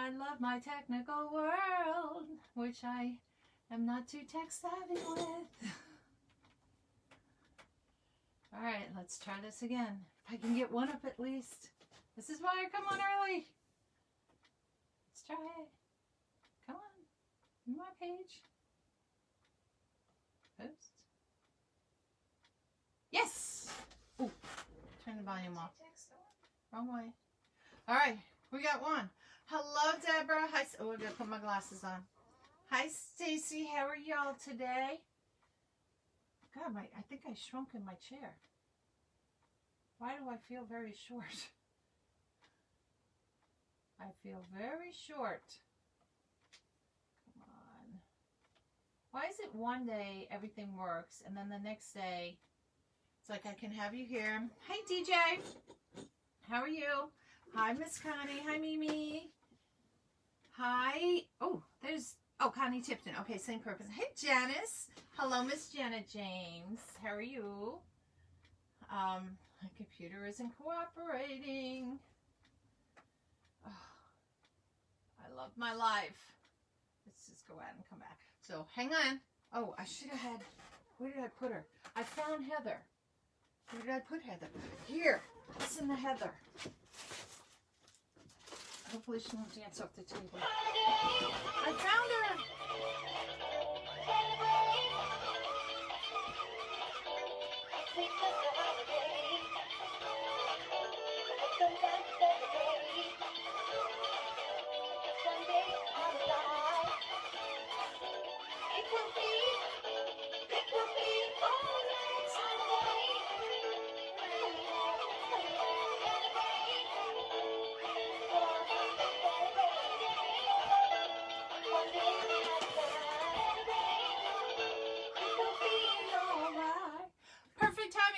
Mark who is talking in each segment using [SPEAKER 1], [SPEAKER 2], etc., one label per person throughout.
[SPEAKER 1] I love my technical world, which I am not too tech savvy with. All right, let's try this again. If I can get one up at least. This is why I come on early. Let's try it. Come on, my page. Post. Yes! Ooh, turn the volume off. Wrong way. All right, we got one. Hello, Deborah. Hi. Oh, I gotta put my glasses on. Hi, Stacy. How are y'all today? God, I think I shrunk in my chair. Why do I feel very short? I feel very short. Come on. Why is it one day everything works and then the next day it's like I can have you here? Hey, DJ. How are you? Hi, Miss Connie. Hi, Mimi. Hi. Oh, there's... Oh, Connie Tipton. Okay, same purpose. Hey, Janice. Hello, Miss Janet James. How are you? My computer isn't cooperating. Oh, I love my life. Let's just go out and come back. So, hang on. Oh, I should have had... Where did I put her? I found Heather. Where did I put Heather? Here. It's in the Heather. Hopefully she won't dance off the table. I found her!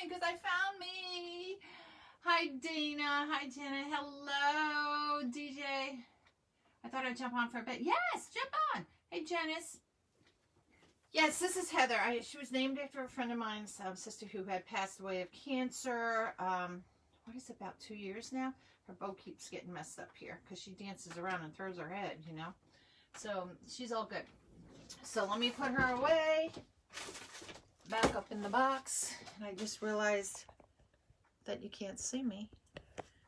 [SPEAKER 1] Because I found me. Hi, Dana. Hi, Jenna. Hello, DJ. I thought I'd jump on for a bit. Yes, jump on. Hey, Janice. Yes, this is Heather. She was named after a friend of mine's sister who had passed away of cancer. What is it, about 2 years now? Her bow keeps getting messed up here because she dances around and throws her head, you know. So she's all good. So let me put her away. Back up in the box, and I just realized that you can't see me,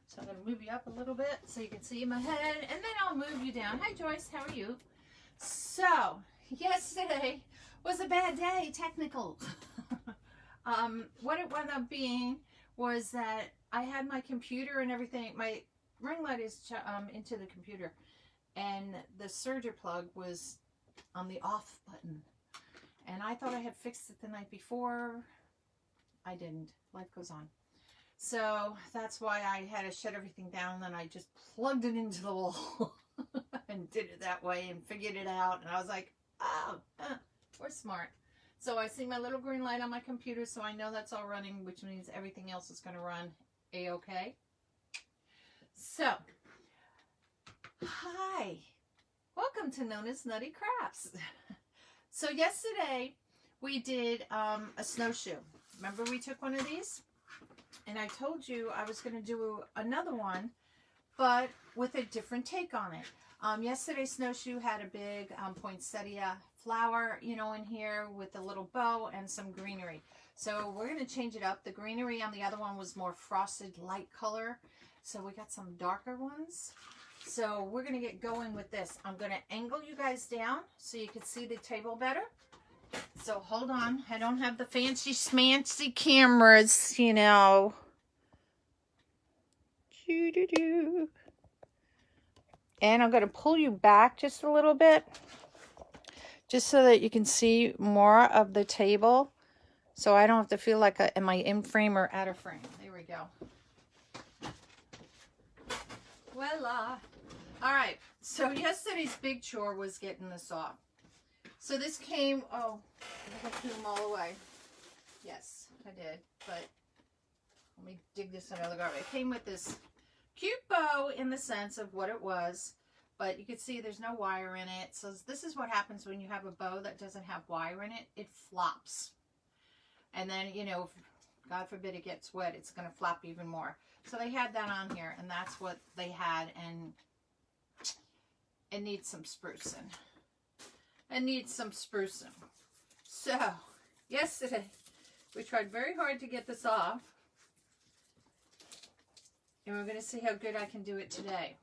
[SPEAKER 1] so I'm going to move you up a little bit so you can see my head, and then I'll move you down. Hi, Joyce. How are you? So yesterday was a bad day, technical. What it wound up being was that I had my computer and everything. My ring light is into the computer, and the serger plug was on the off button. And I thought I had fixed it the night before. I didn't. Life goes on. So that's why I had to shut everything down. Then I just plugged it into the wall and did it that way and figured it out. And I was like, oh, we're smart. So I see my little green light on my computer, so I know that's all running, which means everything else is going to run A-okay. So, hi. Welcome to Nona's Nutty Crafts. So yesterday we did a snowshoe. Remember we took one of these? And I told you I was going to do another one, but with a different take on it. Yesterday's snowshoe had a big poinsettia flower, you know, in here with a little bow and some greenery. So we're going to change it up. The greenery on the other one was more frosted light color. So we got some darker ones. So we're going to get going with this. I'm going to angle you guys down so you can see the table better. So hold on. I don't have the fancy schmancy cameras, you know. And I'm going to pull you back just a little bit, just so that you can see more of the table. So I don't have to feel like, am I in frame or out of frame? There we go. Voila. All right, so yesterday's big chore was getting this off. So this came, oh, I threw them all away. Yes, I did, but let me dig this another garbage. It came with this cute bow in the sense of what it was, but you can see there's no wire in it. So this is what happens when you have a bow that doesn't have wire in it. It flops. And then, you know, God forbid it gets wet, it's going to flop even more. So they had that on here, and that's what they had, and it needs some sprucing. It needs some sprucing. So, yesterday, we tried very hard to get this off. And we're going to see how good I can do it today.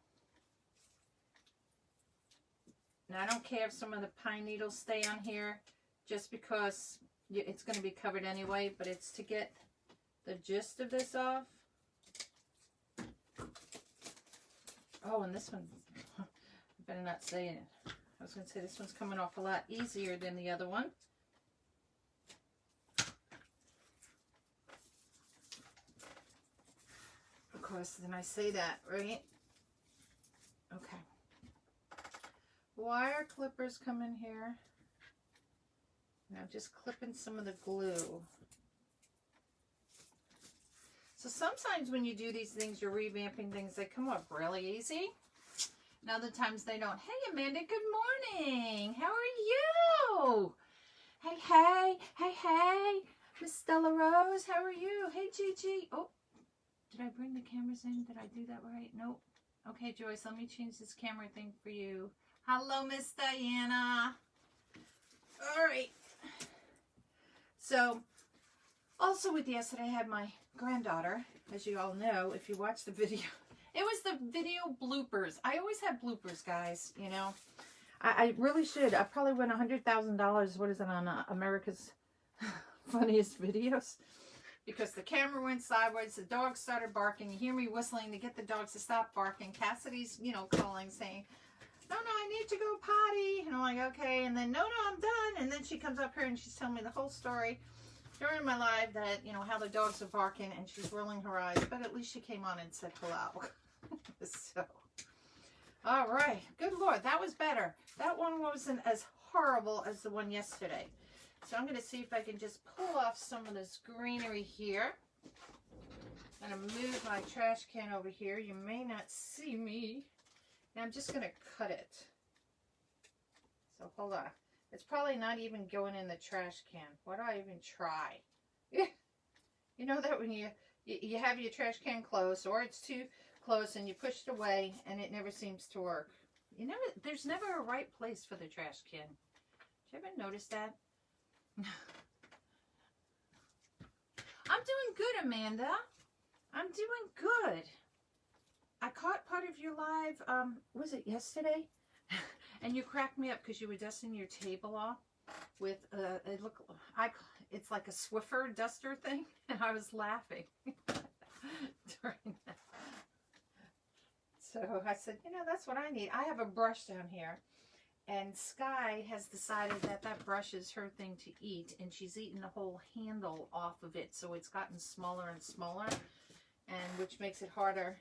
[SPEAKER 1] Now, I don't care if some of the pine needles stay on here, just because it's going to be covered anyway, but it's to get the gist of this off. Oh, and this one, I better not say it. I was going to say this one's coming off a lot easier than the other one. Of course, then I say that, right? Okay. Wire clippers come in here. Now just clipping some of the glue. So sometimes when you do these things, you're revamping things, they come up really easy. And other times they don't. Hey, Amanda, good morning. How are you? Hey, hey, hey, hey. Miss Stella Rose, how are you? Hey, Gigi. Oh, did I bring the cameras in? Did I do that right? Nope. Okay, Joyce, let me change this camera thing for you. Hello, Miss Diana. All right. So, also with yesterday, I had my granddaughter, as you all know, if you watched the video. It was the video bloopers. I always have bloopers, guys, you know. I really should. I probably win $100,000, what is it, on America's Funniest Videos. Because the camera went sideways, the dog started barking. You hear me whistling to get the dogs to stop barking. Cassidy's, you know, calling, saying, no, I need to go potty. And I'm like, okay. And then, no, I'm done. And then she comes up here and she's telling me the whole story during my live that, you know, how the dogs are barking, and she's rolling her eyes. But at least she came on and said hello. So, all right. Good Lord, that was better. That one wasn't as horrible as the one yesterday. So I'm going to see if I can just pull off some of this greenery here. I'm going to move my trash can over here. You may not see me. And I'm just going to cut it. So hold on. It's probably not even going in the trash can. Why do I even try? You know that when you have your trash can close, or it's too close and you push it away and it never seems to work. There's never a right place for the trash can. Did you ever notice that? I'm doing good, Amanda. I'm doing good. I caught part of your live, was it yesterday? And you cracked me up because you were dusting your table off with, it's like a Swiffer duster thing, and I was laughing during that. So I said, you know, that's what I need. I have a brush down here, and Sky has decided that that brush is her thing to eat, and she's eaten the whole handle off of it, so it's gotten smaller and smaller, and which makes it harder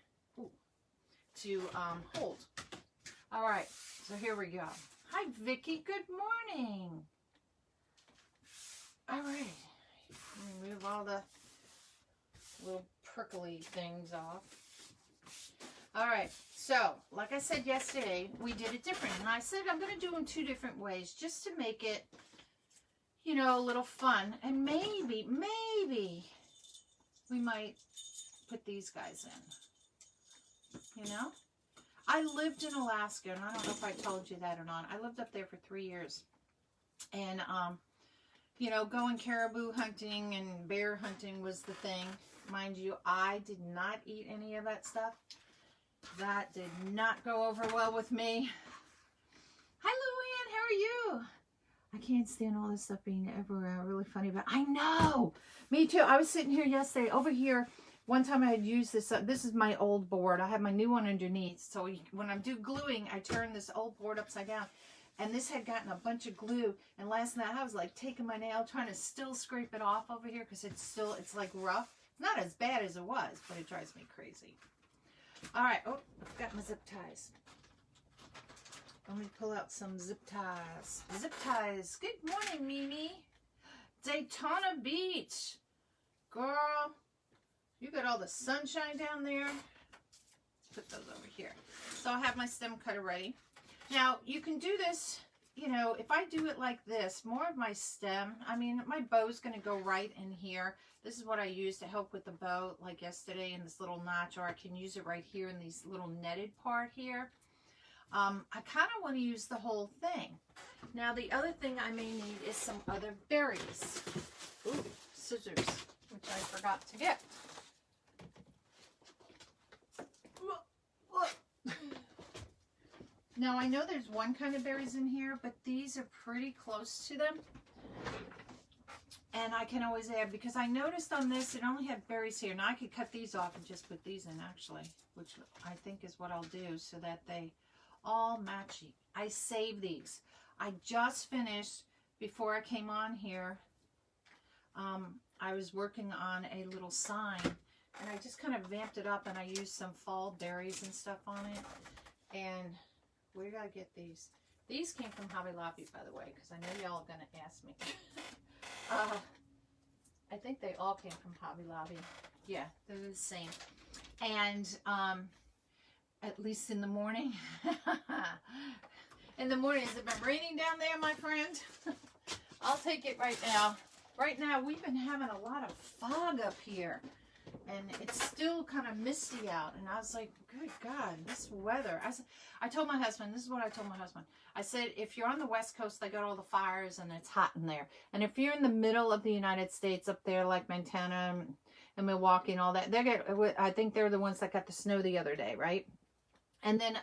[SPEAKER 1] to hold. All right, so here we go. Hi, Vicky. Good morning. All right, remove all the little prickly things off. All right, so like I said yesterday, we did it different, and I said I'm going to do them two different ways just to make it, you know, a little fun, and maybe we might put these guys in, you know. I lived in Alaska, and I don't know if I told you that or not. I lived up there for 3 years, and you know, going caribou hunting and bear hunting was the thing. Mind you, I did not eat any of that stuff. That did not go over well with me. Hi, Luann. How are you? I can't stand all this stuff being everywhere. Really funny, but I know. Me too. I was sitting here yesterday over here. One time I had used this. This is my old board. I have my new one underneath. So when I'm gluing, I turn this old board upside down. And this had gotten a bunch of glue. And last night I was like taking my nail, trying to still scrape it off over here because it's like rough. Not as bad as it was, but it drives me crazy. All right. Oh, I've got my zip ties. Let me pull out some zip ties. Zip ties. Good morning, Mimi. Daytona Beach. Girl, you got all the sunshine down there. Let's put those over here. So I have my stem cutter ready. Now, you can do this, you know, if I do it like this, more of my stem, I mean, my bow's going to go right in here. This is what I use to help with the bow, like yesterday in this little notch, or I can use it right here in this little netted part here. I kind of want to use the whole thing. Now, the other thing I may need is some other berries. Ooh, scissors, which I forgot to get. Now, I know there's one kind of berries in here, but these are pretty close to them. And I can always add, because I noticed on this, it only had berries here. Now, I could cut these off and just put these in, actually, which I think is what I'll do so that they all match. I save these. I just finished, before I came on here, I was working on a little sign, and I just kind of vamped it up, and I used some fall berries and stuff on it. And where did I get these? These came from Hobby Lobby, by the way, because I know y'all are going to ask me. I think they all came from Hobby Lobby. Yeah, they're the same. And at least in the morning. In the morning, has it been raining down there, my friend? I'll take it right now. Right now, we've been having a lot of fog up here. And it's still kind of misty out. And I was like, good God, this weather. I told my husband, this is what I told my husband. I said, if you're on the West Coast, they got all the fires and it's hot in there. And if you're in the middle of the United States up there, like Montana and Milwaukee and all that, I think they're the ones that got the snow the other day, right? And then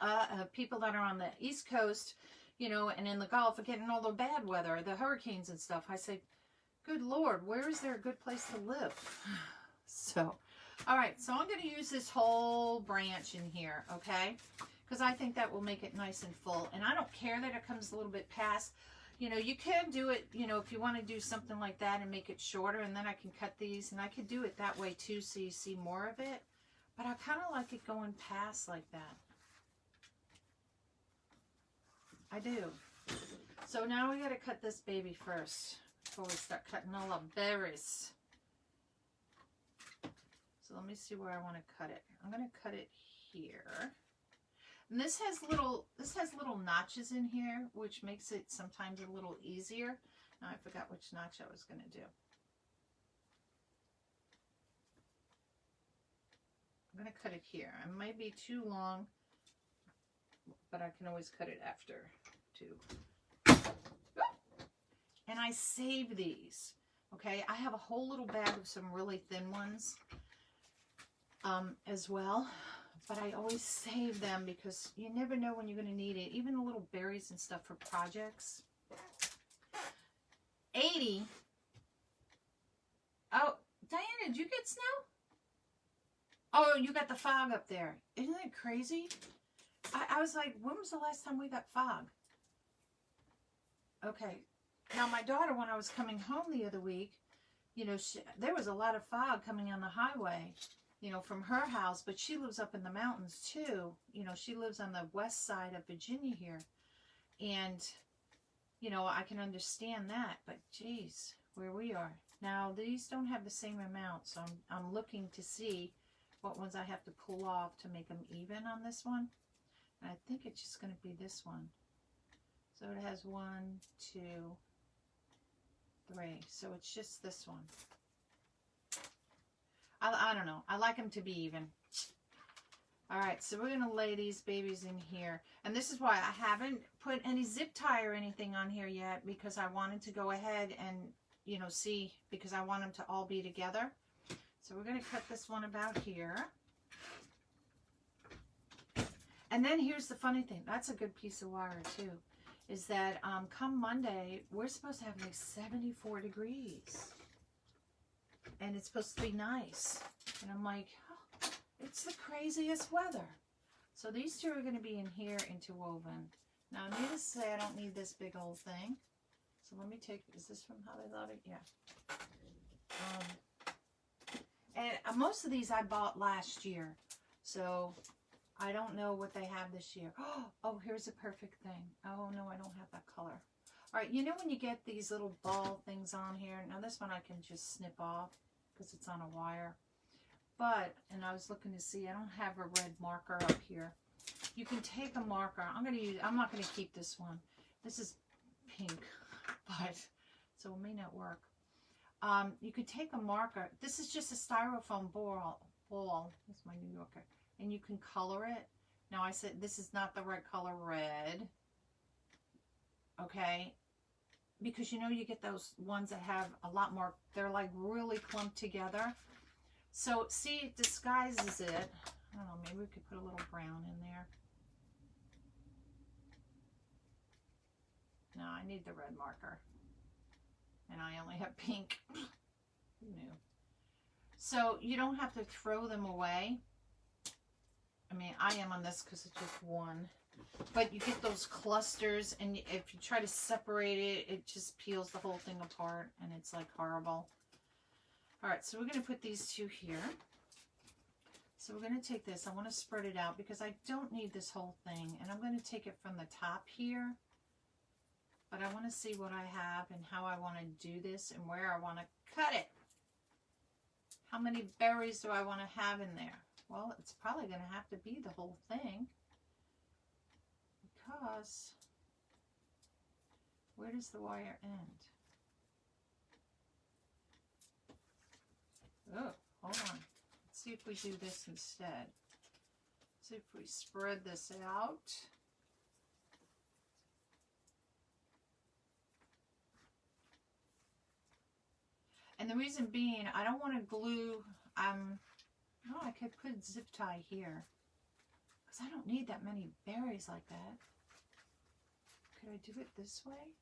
[SPEAKER 1] people that are on the East Coast, you know, and in the Gulf are getting all the bad weather, the hurricanes and stuff. I said, good Lord, where is there a good place to live? So, all right, so I'm going to use this whole branch in here, okay? Because I think that will make it nice and full. And I don't care that it comes a little bit past. You know, you can do it, you know, if you want to do something like that and make it shorter. And then I can cut these. And I could do it that way too, so you see more of it. But I kind of like it going past like that. I do. So now we got to cut this baby first before we start cutting all the berries. So let me see where I want to cut it. I'm going to cut it here. And this has little notches in here, which makes it sometimes a little easier. Now I forgot which notch I was going to do. I'm going to cut it here. It might be too long, but I can always cut it after too. And I save these. Okay, I have a whole little bag of some really thin ones. As well, but I always save them because you never know when you're going to need it. Even the little berries and stuff for projects. 80. Oh, Diana, did you get snow? Oh, you got the fog up there. Isn't that crazy? I was like, when was the last time we got fog? Okay. Now, my daughter, when I was coming home the other week, you know, there was a lot of fog coming on the highway, you know, from her house, but she lives up in the mountains too. You know, she lives on the west side of Virginia here. And, you know, I can understand that, but geez, where we are. Now, these don't have the same amount, so I'm looking to see what ones I have to pull off to make them even on this one. And I think it's just going to be this one. So it has 1, 2, 3. So it's just this one. I don't know. I like them to be even. All right, so we're going to lay these babies in here. And this is why I haven't put any zip tie or anything on here yet, because I wanted to go ahead and, you know, see, because I want them to all be together. So we're going to cut this one about here. And then here's the funny thing. That's a good piece of wire too, is that come Monday, we're supposed to have like 74 degrees. And it's supposed to be nice. And I'm like, oh, it's the craziest weather. So these two are going to be in here interwoven. Now, needless to say, I don't need this big old thing. So let me take, is this from Hobby Lobby? Yeah. And most of these I bought last year. So I don't know what they have this year. Oh, here's a perfect thing. Oh, no, I don't have that color. All right, you know when you get these little ball things on here? Now, this one I can just snip off because it's on a wire. But, and I was looking to see, I don't have a red marker up here. You can take a marker. I'm not going to keep this one. This is pink, but, so it may not work. You could take a marker. This is just a styrofoam ball. That's my New Yorker. And you can color it. Now I said this is not the right color red. Okay. Because you know you get those ones that have a lot more, they're like really clumped together. So see, it disguises it. I don't know, maybe we could put a little brown in there. No, I need the red marker. And I only have pink. Who knew? So you don't have to throw them away. I mean, I am on this because it's just one. But you get those clusters, and if you try to separate it, it just peels the whole thing apart, and it's like horrible. All right, so we're going to put these two here. So we're going to take this. I want to spread it out because I don't need this whole thing, and I'm going to take it from the top here. But I want to see what I have and how I want to do this and where I want to cut it. How many berries do I want to have in there? Well, it's probably going to have to be the whole thing. Because, where does the wire end? Oh, hold on. Let's see if we do this instead. See if we spread this out. And the reason being, I don't want to glue, oh, I could put zip tie here. Because I don't need that many berries like that. Could I do it this way?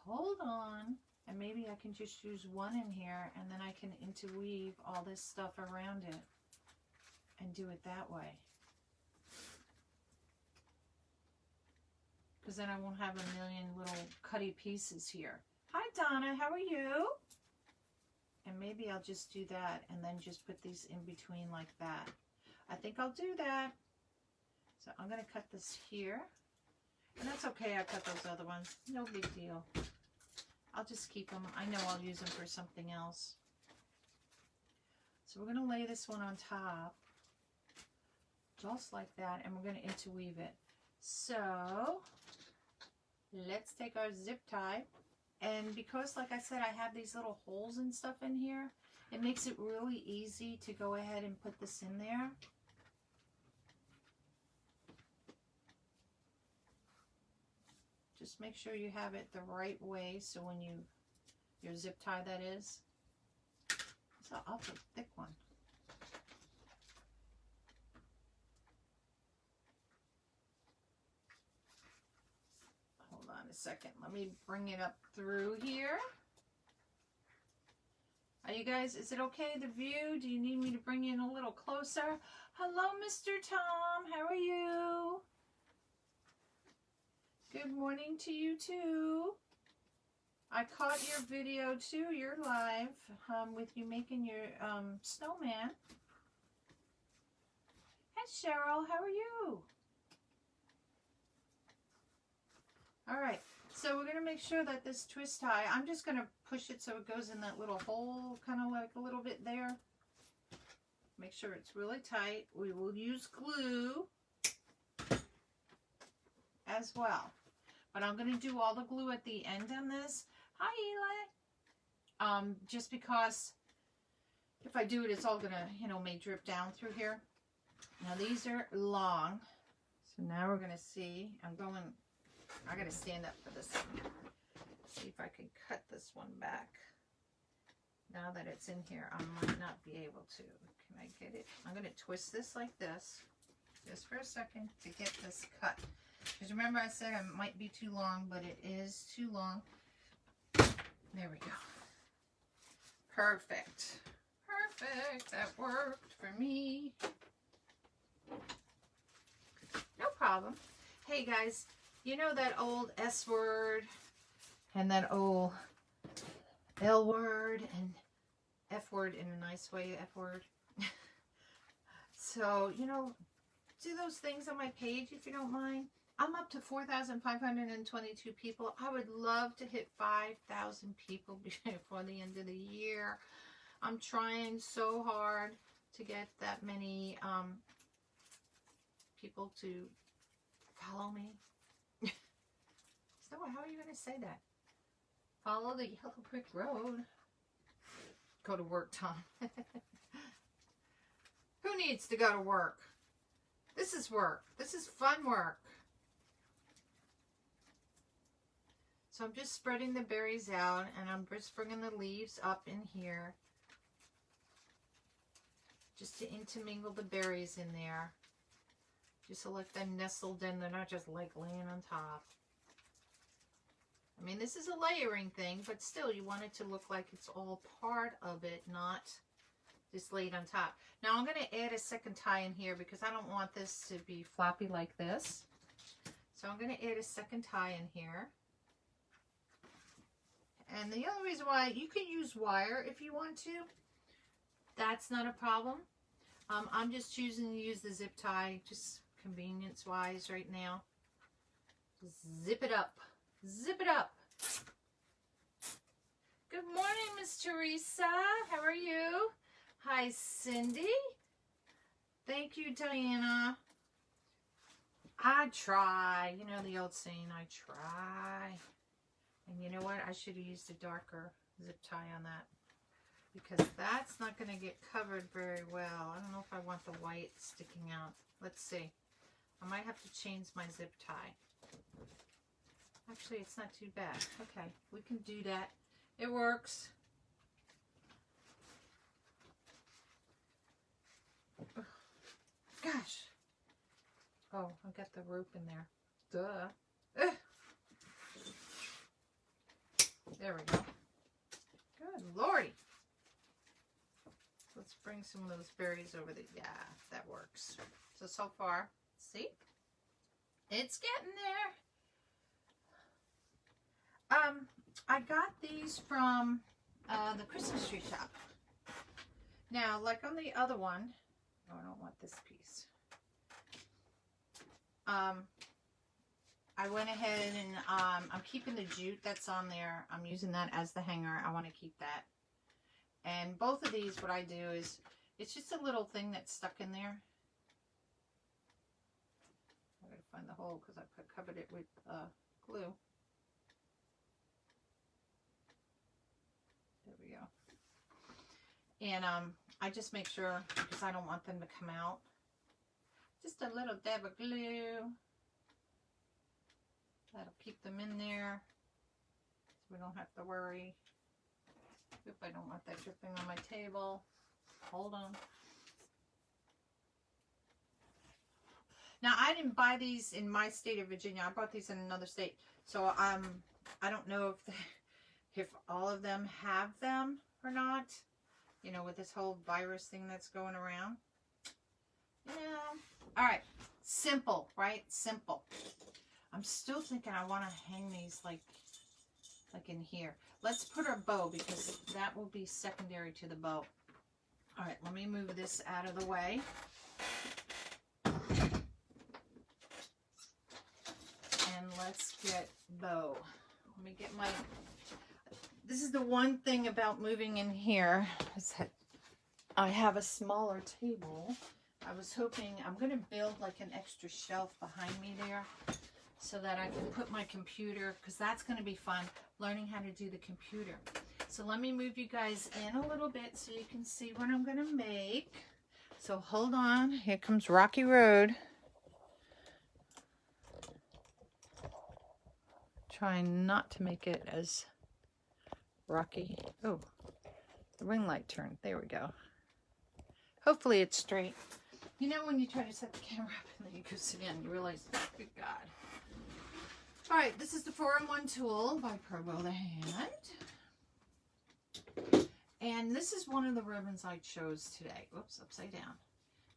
[SPEAKER 1] Hold on. And maybe I can just use one in here, and then I can interweave all this stuff around it and do it that way. Because then I won't have a million little cutty pieces here. Hi Donna, how are you? And maybe I'll just do that and then just put these in between like that. I think I'll do that. So I'm going to cut this here. And that's okay, I cut those other ones. No big deal. I'll just keep them. I know I'll use them for something else. So we're going to lay this one on top. Just like that. And we're going to interweave it. So let's take our zip tie. And because, like I said, I have these little holes and stuff in here, it makes it really easy to go ahead and put this in there. Just make sure you have it the right way, so when your zip tie that is. It's an awful thick one. Hold on a second. Let me bring it up through here. Are you guys, is it okay, the view? Do you need me to bring you in a little closer? Hello, Mr. Tom. How are you? Good morning to you too. I caught your video too, your live, with you making your snowman. Hi Cheryl, how are you? All right, so we're gonna make sure that this twist tie, I'm just gonna push it so it goes in that little hole, kind of like a little bit there. Make sure it's really tight. We will use glue as well. But I'm going to do all the glue at the end on this. Hi, Eli. Just because if I do it, it's all going to, you know, may drip down through here. Now, these are long. So now we're going to see. I got to stand up for this one. See if I can cut this one back. Now that it's in here, I might not be able to. Can I get it? I'm going to twist this like this. Just for a second to get this cut. Because remember I said it might be too long, but it is too long. There we go. Perfect. Perfect. That worked for me. No problem. Hey guys, you know that old S word and that old L word and F word in a nice way, F word. So, you know, do those things on my page if you don't mind. I'm up to 4,522 people. I would love to hit 5,000 people before the end of the year. I'm trying so hard to get that many people to follow me. So how are you going to say that? Follow the yellow brick road. Go to work, Tom. Who needs to go to work? This is work. This is fun work. So I'm just spreading the berries out, and I'm just bringing the leaves up in here just to intermingle the berries in there, just to let them nestled in. They're not just like laying on top. I mean, this is a layering thing, but still you want it to look like it's all part of it, not just laid on top. Now I'm going to add a second tie in here because I don't want this to be floppy like this. So I'm going to add a second tie in here. And the only reason why, you can use wire if you want to. That's not a problem. I'm just choosing to use the zip tie, just convenience wise right now. Zip it up. Zip it up. Good morning, Miss Teresa. How are you? Hi, Cindy. Thank you, Diana. I try. You know the old saying, I try. And you know what? I should have used a darker zip tie on that, because that's not going to get covered very well. I don't know if I want the white sticking out. Let's see. I might have to change my zip tie. Actually, it's not too bad. Okay, we can do that. It works. Ugh. Gosh. Oh, I got the rope in there. Duh. Ugh. There we go. Good Lordy. Let's bring some of those berries over the, yeah, that works. So far, see? It's getting there. I got these from the Christmas tree shop. Now, like on the other one, oh, I don't want this piece. I went ahead and I'm keeping the jute that's on there. I'm using that as the hanger. I want to keep that. And both of these, what I do is, it's just a little thing that's stuck in there. I gotta find the hole because I covered it with glue. There we go. And I just make sure, because I don't want them to come out. Just a little dab of glue. That'll keep them in there, so we don't have to worry. Oop, I don't want that dripping on my table. Hold on. Now, I didn't buy these in my state of Virginia. I bought these in another state. So I don't know if all of them have them or not. You know, with this whole virus thing that's going around. Yeah. All right. Simple, right? Simple. I'm still thinking I want to hang these like in here. Let's put our bow, because that will be secondary to the bow. All right, let me move this out of the way. And let's get bow. Let me get my, this is the one thing about moving in here, is that I have a smaller table. I was hoping, I'm going to build like an extra shelf behind me there, so that I can put my computer, because that's going to be fun, learning how to do the computer. So let me move you guys in a little bit so you can see what I'm going to make. So hold on. Here comes Rocky Road. Trying not to make it as rocky. Oh, the ring light turned. There we go. Hopefully it's straight. You know when you try to set the camera up and then you go sit down, you realize, oh, good God. All right, this is the 4-in-1 tool by Pro Bow the Hand. And this is one of the ribbons I chose today. Whoops, upside down.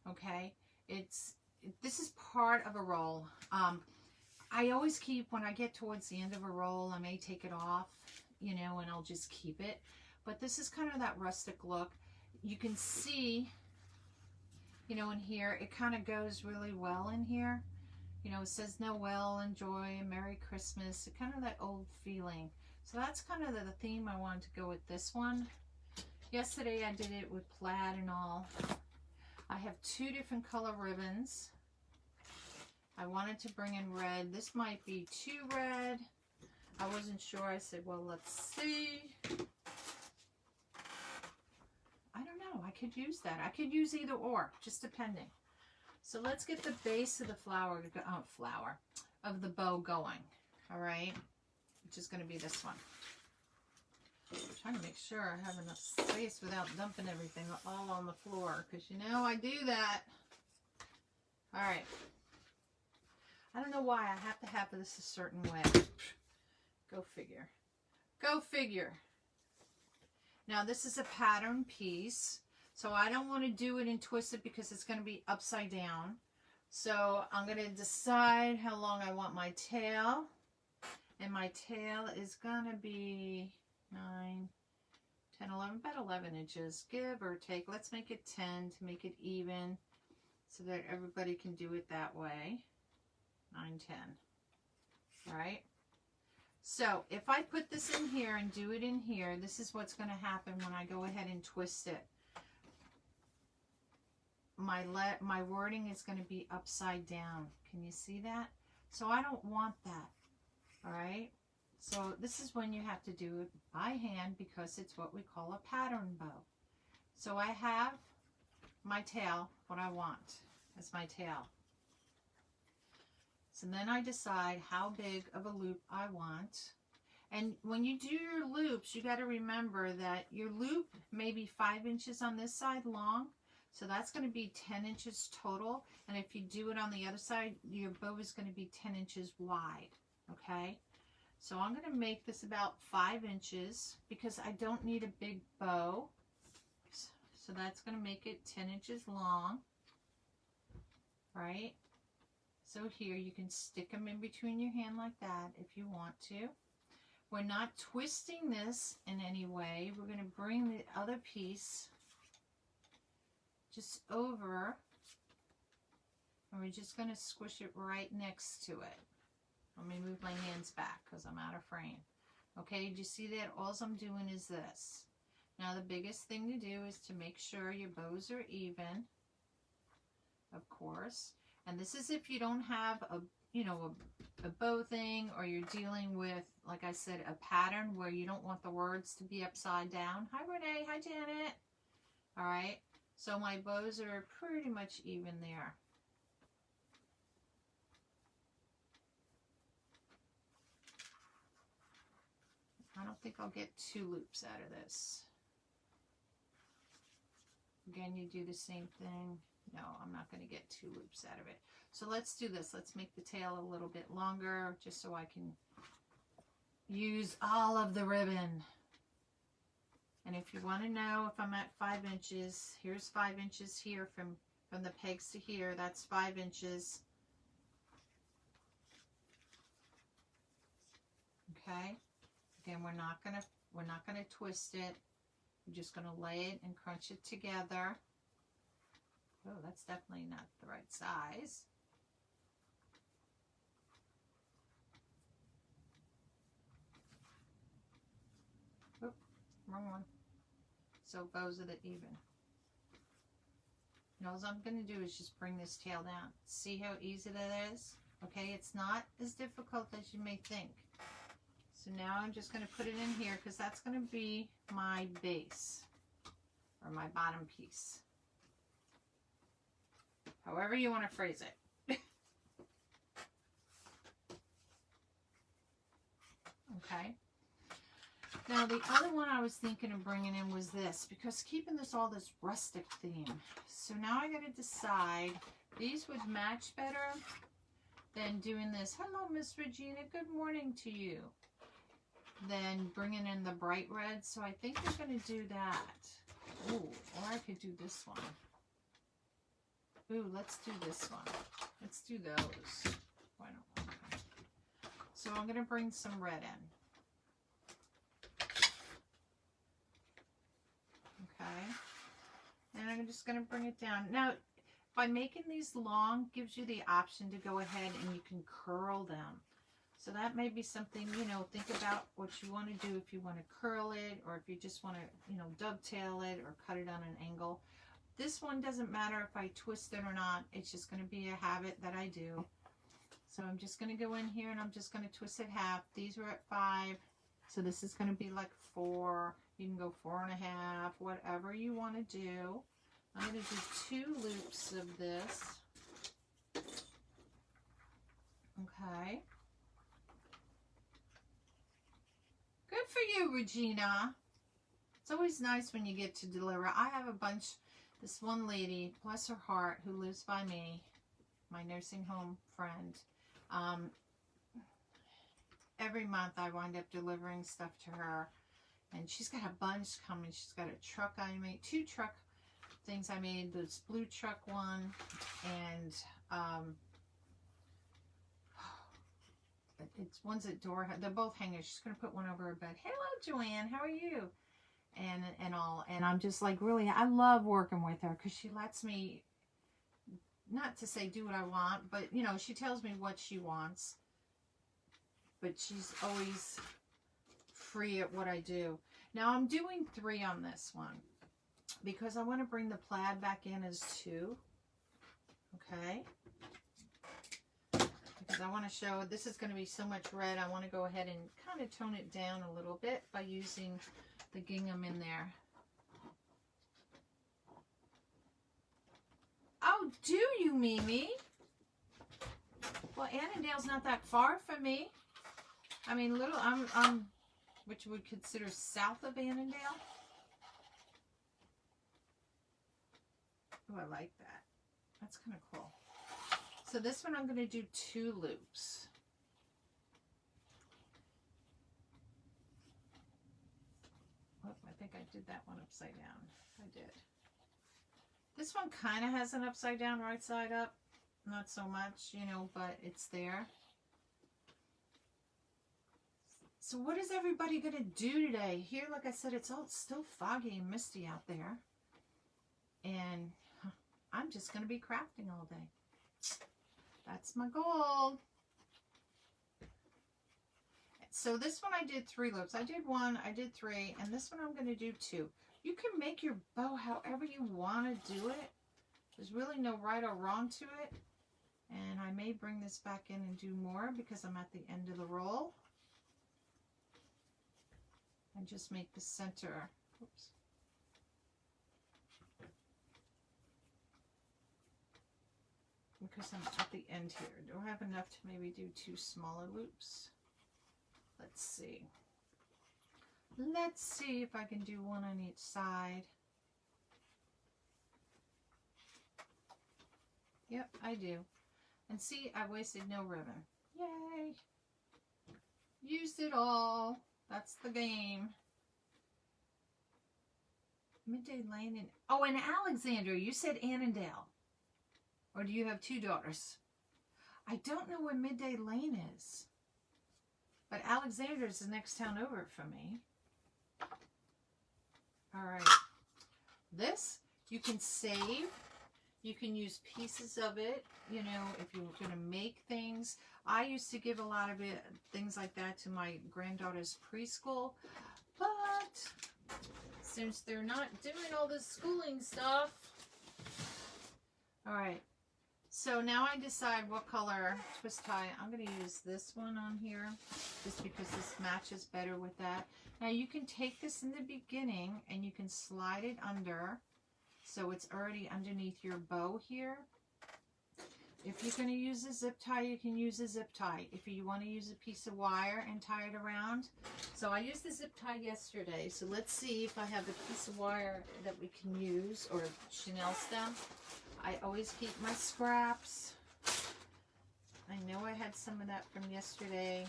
[SPEAKER 1] Okay, this is part of a roll. I always keep, when I get towards the end of a roll, I may take it off, you know, and I'll just keep it. But this is kind of that rustic look. You can see, you know, in here, it kind of goes really well in here. You know, it says Noel, enjoy, Merry Christmas, kind of that old feeling. So that's kind of the theme I wanted to go with this one. Yesterday I did it with plaid and all. I have 2 different color ribbons. I wanted to bring in red. This might be too red. I wasn't sure. I said, well, let's see. I don't know. I could use that. I could use either or, just depending. So let's get the base of the of the bow going. All right, which is going to be this one. I'm trying to make sure I have enough space without dumping everything all on the floor, because you know I do that. All right. I don't know why I have to have this a certain way. Go figure. Go figure. Now this is a pattern piece, so I don't want to do it and twist it because it's going to be upside down. So I'm going to decide how long I want my tail. And my tail is going to be 9, 10, 11, about 11 inches, give or take. Let's make it 10 to make it even so that everybody can do it that way. 9, 10. All right. So if I put this in here and do it in here, this is what's going to happen when I go ahead and twist it. My wording is going to be upside down. Can you see that? So I don't want that. All right. So this is when you have to do it by hand because it's what we call a pattern bow. So I have my tail, what I want as my tail. So then I decide how big of a loop I want. And when you do your loops, you got to remember that your loop may be 5 inches on this side long. So that's going to be 10 inches total. And if you do it on the other side, your bow is going to be 10 inches wide. Okay. So I'm going to make this about 5 inches because I don't need a big bow. So that's going to make it 10 inches long. Right. So here you can stick them in between your hand like that if you want to. We're not twisting this in any way. We're going to bring the other piece just over, and we're just going to squish it right next to it. Let me move my hands back because I'm out of frame. Okay, do you see that? All I'm doing is this. Now the biggest thing to do is to make sure your bows are even, of course. And this is if you don't have a bow thing, or you're dealing with, like I said, a pattern where you don't want the words to be upside down. Hi Renee, hi Janet. All right, so my bows are pretty much even there. I don't think I'll get 2 loops out of this. Again, you do the same thing. No, I'm not going to get 2 loops out of it. So let's do this. Let's make the tail a little bit longer just so I can use all of the ribbon. And if you want to know if I'm at 5 inches, here's 5 inches here from the pegs to here. That's 5 inches. Okay. Again, we're not gonna twist it. We're just gonna lay it and crunch it together. Oh, that's definitely not the right size. Oop, wrong one. So bows are the even. And all I'm going to do is just bring this tail down. See how easy that is? Okay, it's not as difficult as you may think. So now I'm just going to put it in here because that's going to be my base or my bottom piece. However you want to phrase it. Okay. Now the other one I was thinking of bringing in was this, because keeping this all this rustic theme. So now I got to decide, these would match better than doing this. Hello, Miss Regina. Good morning to you. Then bringing in the bright red. So I think we're going to do that. Ooh, or I could do this one. Ooh, let's do this one. Let's do those. Why not? So I'm going to bring some red in. Okay. And I'm just going to bring it down. Now, by making these long, gives you the option to go ahead and you can curl them. So that may be something, think about what you want to do, if you want to curl it, or if you just want to, dovetail it or cut it on an angle. This one doesn't matter if I twist it or not. It's just going to be a habit that I do. So I'm just going to go in here and I'm just going to twist it half. These were at 5. So this is going to be like 4. You can go 4.5, whatever you want to do. I'm going to do 2 loops of this. Okay. Good for you, Regina. It's always nice when you get to deliver. I have a bunch, this one lady, bless her heart, who lives by me, my nursing home friend. Every month I wind up delivering stuff to her. And she's got a bunch coming. She's got a truck I made, 2 truck things I made. This blue truck one and it's one's at door. They're both hangers. She's gonna put one over her bed. Hello, Joanne. How are you? And all. And I'm just like, really, I love working with her because she lets me, not to say do what I want, but you know, she tells me what she wants. But she's always free at what I do. Now I'm doing 3 on this one because I want to bring the plaid back in as 2. Okay. Because I want to show, this is going to be so much red, I want to go ahead and kind of tone it down a little bit by using the gingham in there. Oh, do you, Mimi? Well, Annandale's not that far from me. I mean, little, I'm which you would consider south of Annandale. Oh, I like that. That's kind of cool. So this one I'm going to do 2 loops. Oh, I think I did that one upside down. I did. This one kind of has an upside down, right side up. Not so much, you know, but it's there. So what is everybody going to do today? Here, like I said, it's all still foggy and misty out there. And I'm just going to be crafting all day. That's my goal. So this one I did 3 loops. I did 1, I did 3, and this one I'm going to do 2. You can make your bow however you want to do it. There's really no right or wrong to it. And I may bring this back in and do more because I'm at the end of the roll. And just make the center. Oops. Because I'm at the end here. Do I have enough to maybe do 2 smaller loops? Let's see. Let's see if I can do 1 on each side. Yep, I do. And see, I wasted no ribbon. Yay! Used it all. That's the game. Midday Lane and... Oh, and Alexandria. You said Annandale. Or do you have 2 daughters? I don't know where Midday Lane is. But Alexandria is the next town over from me. All right. This, you can save. You can use pieces of it, you know, if you're going to make things. I used to give a lot of it, things like that, to my granddaughter's preschool. But since they're not doing all this schooling stuff. All right. So now I decide what color twist tie. I'm going to use this one on here just because this matches better with that. Now you can take this in the beginning and you can slide it under so it's already underneath your bow here. If you're going to use a zip tie, you can use a zip tie. If you want to use a piece of wire and tie it around. So I used the zip tie yesterday. So let's see if I have a piece of wire that we can use, or chenille stem. I always keep my scraps. I know I had some of that from yesterday.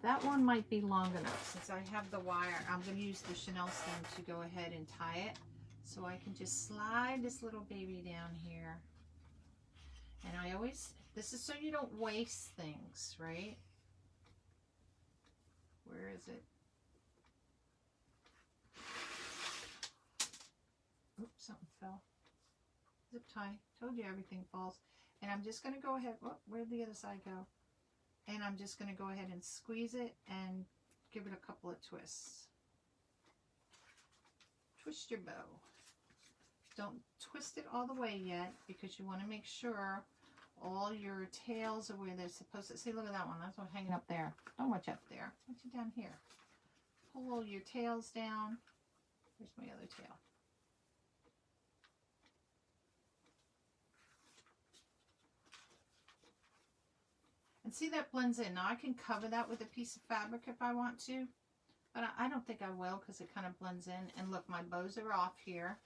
[SPEAKER 1] That one might be long enough since I have the wire. I'm going to use the chenille stem to go ahead and tie it. So I can just slide this little baby down here. And I always, this is so you don't waste things, right? Where is it? Oops, something fell. Zip tie. Told you everything falls. And I'm just going to go ahead. Oh, where'd the other side go? And I'm just going to go ahead and squeeze it and give it a couple of twists. Twist your bow. Don't twist it all the way yet because you want to make sure all your tails are where they're supposed to. See, look at that one. That's one hanging up there. Don't watch up there. Watch it down here. Pull all your tails down. Where's my other tail? And see, that blends in. Now I can cover that with a piece of fabric if I want to, but I don't think I will because it kind of blends in. And look, my bows are off here,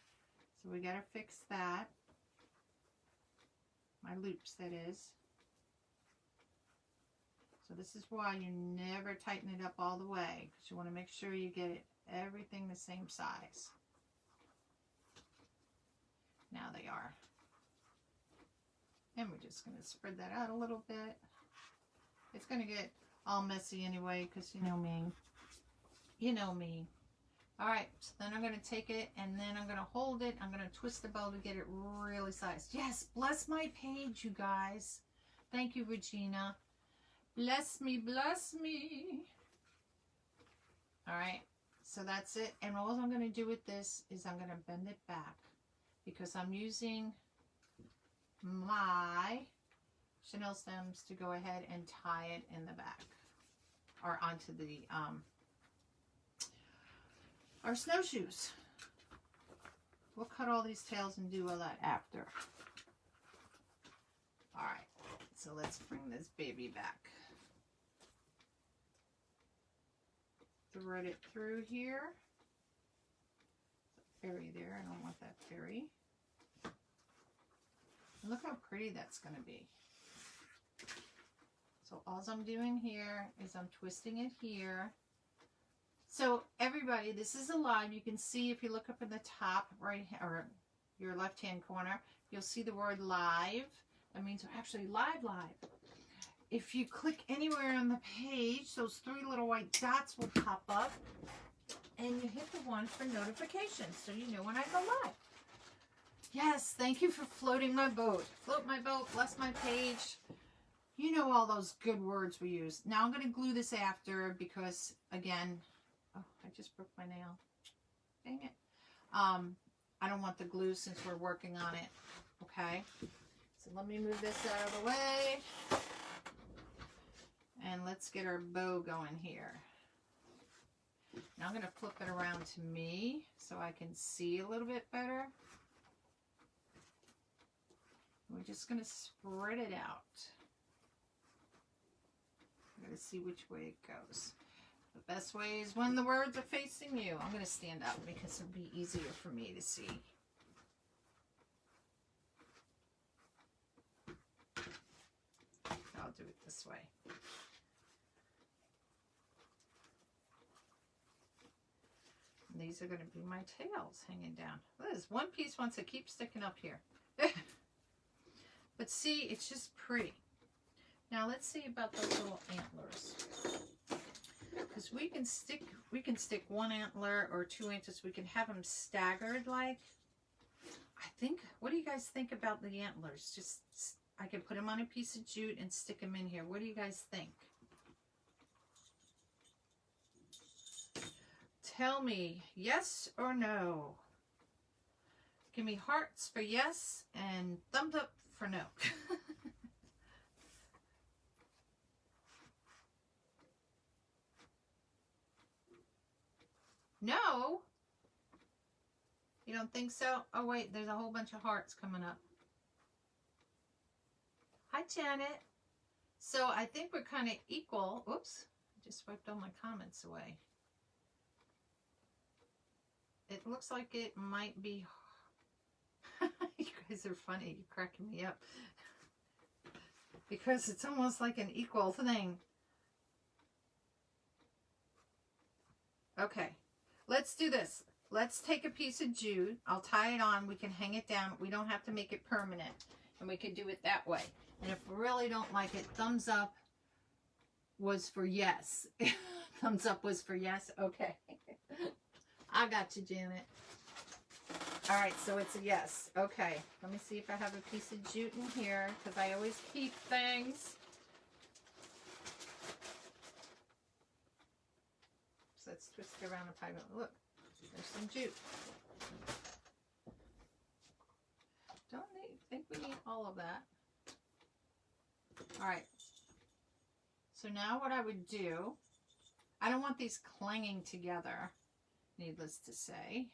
[SPEAKER 1] so we got to fix that. My loops, that is. So this is why you never tighten it up all the way, because you want to make sure you get it, everything the same size. Now they are. And we're just going to spread that out a little bit. It's going to get all messy anyway, because you know me. You know me. Alright, so then I'm going to take it, and then I'm going to hold it. I'm going to twist the bow to get it really sized. Yes, bless my page, you guys. Thank you, Regina. Bless me, bless me. Alright, so that's it. And all I'm going to do with this is I'm going to bend it back, because I'm using my chenille stems to go ahead and tie it in the back, or onto the our snowshoes. We'll cut all these tails and do all that after. Alright, so let's bring this baby back. Thread it through here. Fairy there, I don't want that fairy. And look how pretty that's going to be. So all I'm doing here is I'm twisting it here. So everybody, this is a live. You can see if you look up in the top right, or your left hand corner, you'll see the word live. That means we're actually live. If you click anywhere on the page, those 3 little white dots will pop up, and you hit the one for notifications so you know when I go live. Yes, thank you for floating my boat. Float my boat, bless my page. You know all those good words we use. Now I'm going to glue this after because, again, oh, I just broke my nail. Dang it. I don't want the glue since we're working on it. Okay. So let me move this out of the way. And let's get our bow going here. Now I'm going to flip it around to me so I can see a little bit better. We're just going to spread it out. I'm going to see which way it goes. The best way is when the words are facing you. I'm going to stand up because it'll be easier for me to see. I'll do it this way. And these are going to be my tails hanging down. This one piece wants to keep sticking up here. But see, it's just pretty. Now let's see about those little antlers. Because we can stick 1 antler or 2 antlers. We can have them staggered like. I think, what do you guys think about the antlers? Just, I can put them on a piece of jute and stick them in here. What do you guys think? Tell me yes or no. Give me hearts for yes and thumbs up for no. No? You don't think so? Oh wait, there's a whole bunch of hearts coming up. Hi Janet. So I think we're kind of equal. Oops, I just wiped all my comments away. It looks like it might be. You guys are funny. You're cracking me up. Because it's almost like an equal thing. Okay. Let's do this. Let's take a piece of jute. I'll tie it on. We can hang it down. We don't have to make it permanent. And we can do it that way. And if we really don't like it, thumbs up was for yes. Thumbs up was for yes. Okay. I got you, Janet. All right, so it's a yes. Okay, let me see if I have a piece of jute in here, because I always keep things. So let's twist it around the pipe. Look, there's some jute. Don't think we need all of that. All right. So now what I would do, I don't want these clanging together, needless to say.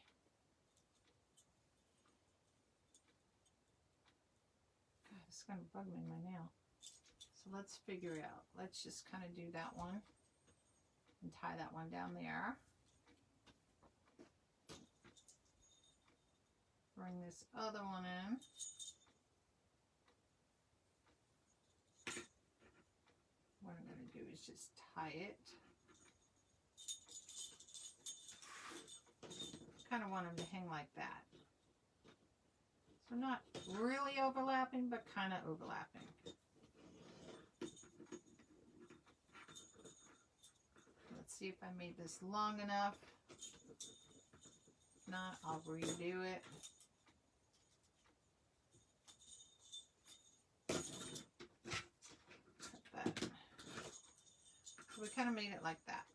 [SPEAKER 1] God, it's going to bug me in my nail. So let's figure it out. Let's just kind of do that one and tie that one down there. Bring this other one in. What I'm going to do is just tie it. Kind of want them to hang like that. So not really overlapping, but kind of overlapping. Let's see if I made this long enough. If not, I'll redo it. Cut that. So we kind of made it like that.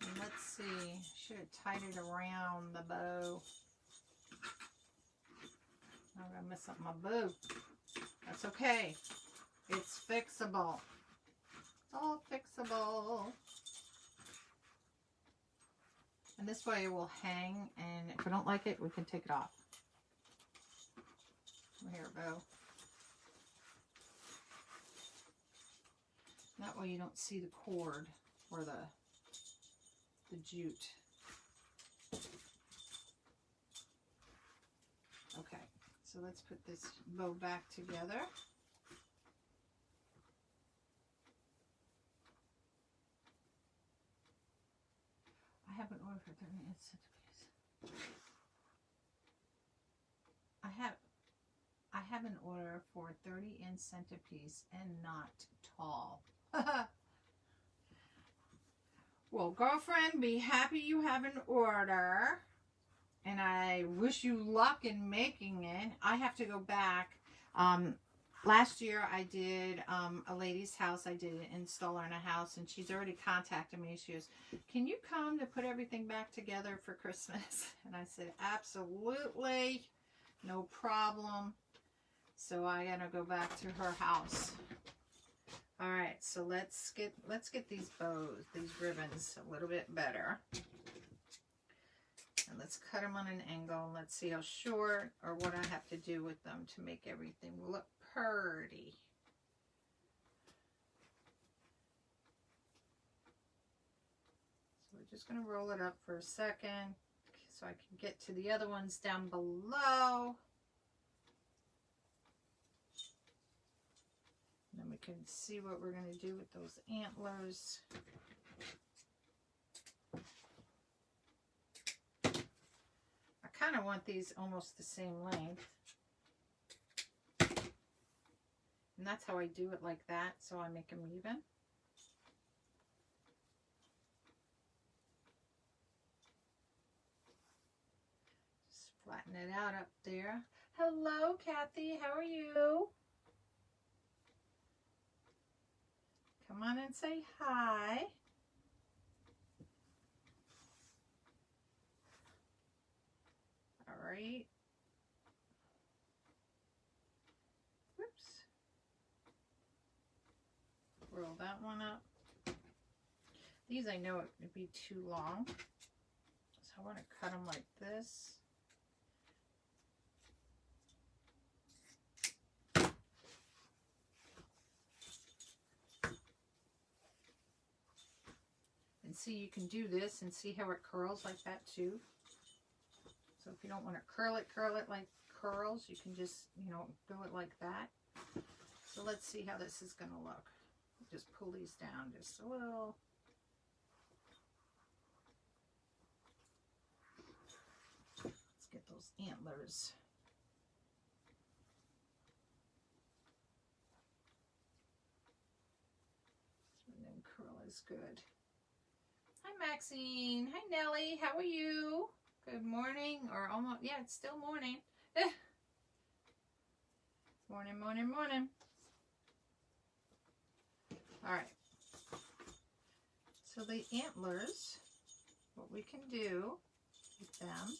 [SPEAKER 1] And let's see, should have tied it around the bow. I'm going to mess up my bow. That's okay. It's fixable. It's all fixable. And this way it will hang, and if I don't like it, we can take it off. Here, bow. That way you don't see the cord or the jute. Okay, so let's put this bow back together. I have an order for 30-inch centerpiece. I have an order for 30-inch centerpiece and not tall. Well, girlfriend, be happy you have an order. And I wish you luck in making it. I have to go back. Last year I did a lady's house. I did an installer in a house, and she's already contacted me. She goes, can you come to put everything back together for Christmas? And I said, absolutely, no problem. So I gotta go back to her house. All right, so let's get these bows, these ribbons, a little bit better. And let's cut them on an angle, and let's see how short or what I have to do with them to make everything look pretty. So we're just going to roll it up for a second so I can get to the other ones down below. And then we can see what we're going to do with those antlers. I kind of want these almost the same length. And that's how I do it, like that, so I make them even. Just flatten it out up there. Hello, Kathy. How are you? Come on and say hi. All right. Whoops. Roll that one up. These I know it would be too long, so I want to cut them like this. And see, you can do this and see how it curls like that too. So if you don't want to curl it like curls, you can just, you know, do it like that. So let's see how this is going to look. Just pull these down just a little. Let's get those antlers. And then curl is good. Hi, Maxine. Hi, Nellie. How are you? Good morning, or almost, yeah, it's still morning. Morning, morning, morning. All right. So the antlers, what we can do with them,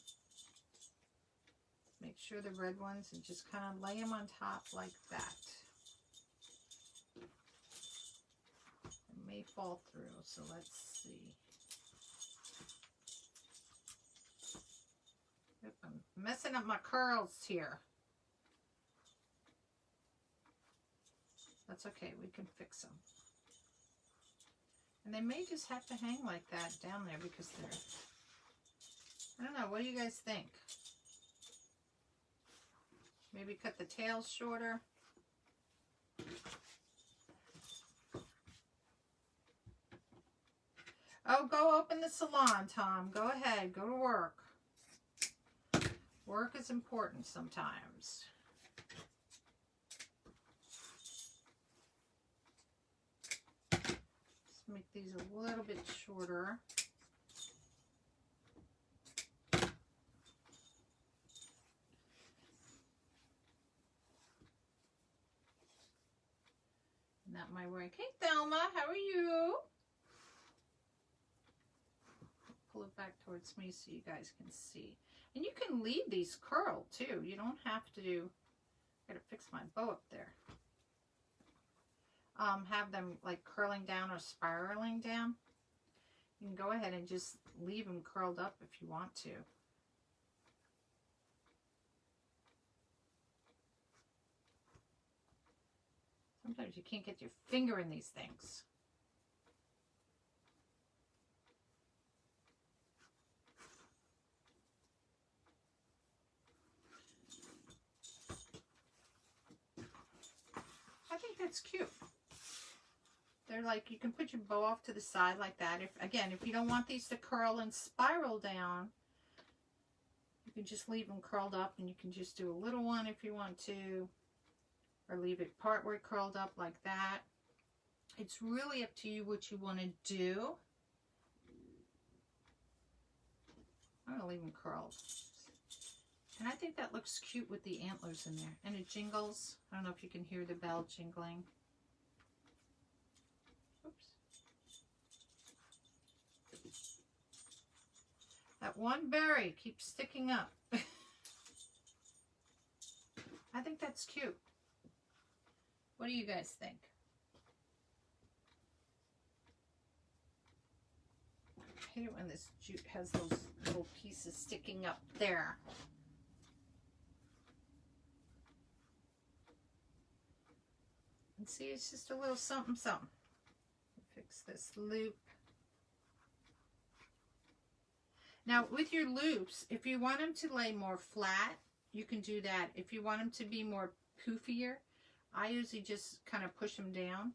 [SPEAKER 1] make sure the red ones, and just kind of lay them on top like that. It may fall through, so let's see. I'm messing up my curls here. That's okay. We can fix them. And they may just have to hang like that down there because they're... I don't know. What do you guys think? Maybe cut the tails shorter. Oh, go open the salon, Tom. Go ahead. Go to work. Work is important sometimes. Let's make these a little bit shorter. And that might work. Hey, Thelma, how are you? Pull it back towards me so you guys can see. And you can leave these curled too. You don't have to do... I gotta fix my bow up there. Have them like curling down or spiraling down. You can go ahead and just leave them curled up if you want to. Sometimes you can't get your finger in these things. I think that's cute. They're like, you can put your bow off to the side like that. If you don't want these to curl and spiral down, you can just leave them curled up, and you can just do a little one if you want to, or leave it partway curled up like that. It's really up to you what you want to do. I'm going to leave them curled. And I think that looks cute with the antlers in there. And it jingles. I don't know if you can hear the bell jingling. Oops. That one berry keeps sticking up. I think that's cute. What do you guys think? I hate it when this jute has those little pieces sticking up there. And see, it's just a little something, something. Fix this loop. Now, with your loops, if you want them to lay more flat, you can do that. If you want them to be more poofier, I usually just kind of push them down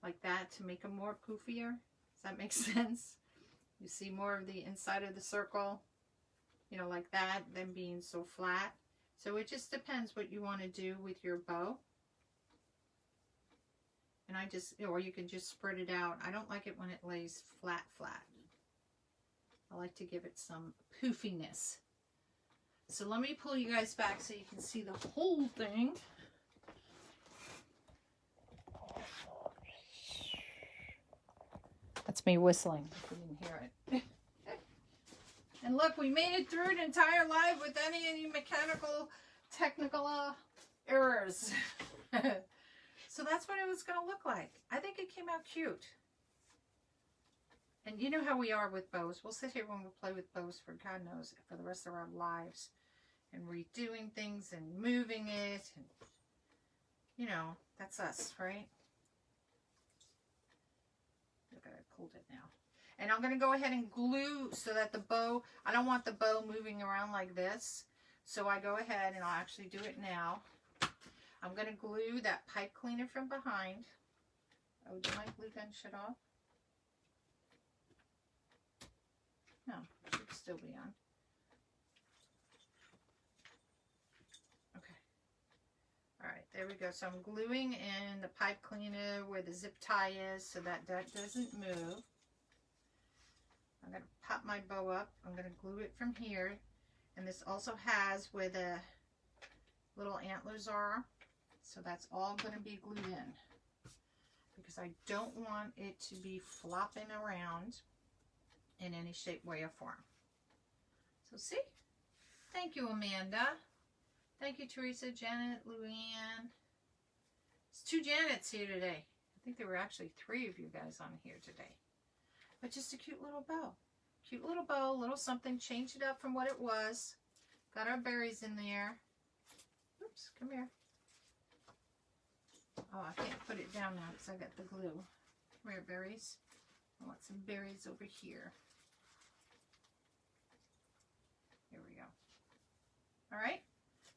[SPEAKER 1] like that to make them more poofier. Does that make sense? You see more of the inside of the circle, you know, like that, than being so flat. So it just depends what you want to do with your bow. And I just, or you can just spread it out. I don't like it when it lays flat, flat. I like to give it some poofiness. So let me pull you guys back so you can see the whole thing. That's me whistling, if you didn't hear it. And look, we made it through an entire live with any mechanical, technical errors. So that's what it was going to look like. I think it came out cute. And you know how we are with bows. We'll sit here when we play with bows for God knows, for the rest of our lives. And redoing things and moving it. And, you know, that's us, right? Look, I pulled it now. And I'm going to go ahead and glue so that the bow, I don't want the bow moving around like this. So I go ahead and I'll actually do it now. I'm going to glue that pipe cleaner from behind. Oh, did my glue gun shut off? No, it should still be on. Okay. All right, there we go. So I'm gluing in the pipe cleaner where the zip tie is so that that doesn't move. I'm going to pop my bow up. I'm going to glue it from here. And this also has where the little antlers are. So that's all going to be glued in. Because I don't want it to be flopping around in any shape, way, or form. So see? Thank you, Amanda. Thank you, Teresa, Janet, Luann. It's 2 Janets here today. I think there were actually 3 of you guys on here today. But just a cute little bow. Cute little bow, little something. Change it up from what it was. Got our berries in there. Oops, come here. Oh, I can't put it down now because I got the glue. Come here, berries. I want some berries over here. Here we go. All right.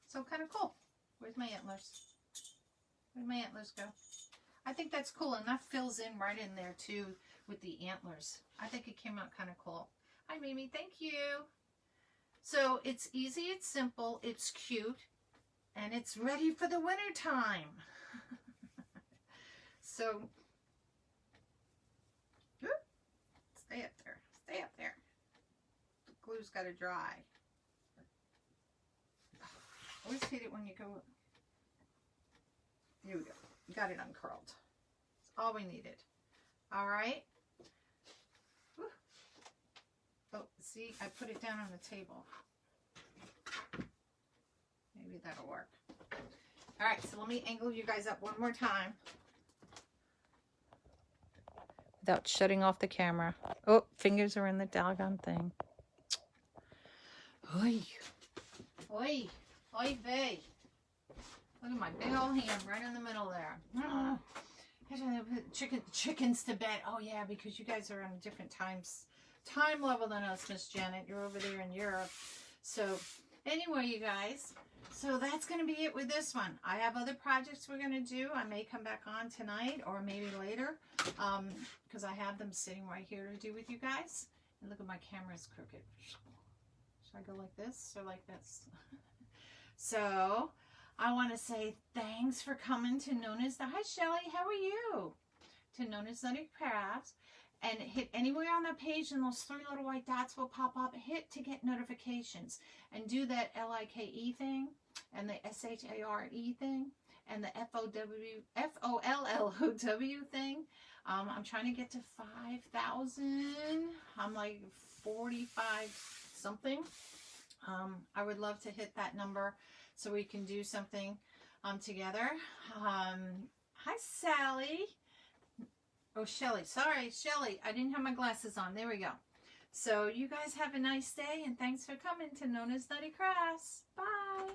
[SPEAKER 1] So kind of cool. Where's my antlers? Where'd my antlers go? I think that's cool, and that fills in right in there too with the antlers. I think it came out kind of cool. Hi, Mimi. Thank you. So it's easy, it's simple, it's cute, and it's ready for the winter time. So, whoop, stay up there. Stay up there. The glue's got to dry. I always hate it when you go. Here we go. Got it uncurled. That's all we needed. All right. Whew. Oh, see, I put it down on the table. Maybe that'll work. All right, so let me angle you guys up one more time. Without shutting off the camera. Oh, fingers are in the doggone thing. Oi. Oi. Oy vey. Look at my big old hand right in the middle there. Chickens to bed. Oh yeah, because you guys are on a different time level than us, Miss Janet. You're over there in Europe. So anyway, you guys, so that's going to be it with this one. I have other projects we're going to do. I may come back on tonight or maybe later because I have them sitting right here to do with you guys. And look at my camera's crooked. Should I go like this or like this? So I want to say thanks for coming to Nona's. Hi, Shelly. How are you? To Nona's Nutty Crafts. And hit anywhere on the page and those 3 little white dots will pop up. Hit to get notifications. And do that L-I-K-E thing. And the S-H-A-R-E thing. And the F-O-L-L-O-W thing. I'm trying to get to 5,000. I'm like 45 something. I would love to hit that number so we can do something together. Hi, Sally. Oh, Shelly. Sorry, Shelly. I didn't have my glasses on. There we go. So you guys have a nice day, and thanks for coming to Nona's Nutty Crafts. Bye.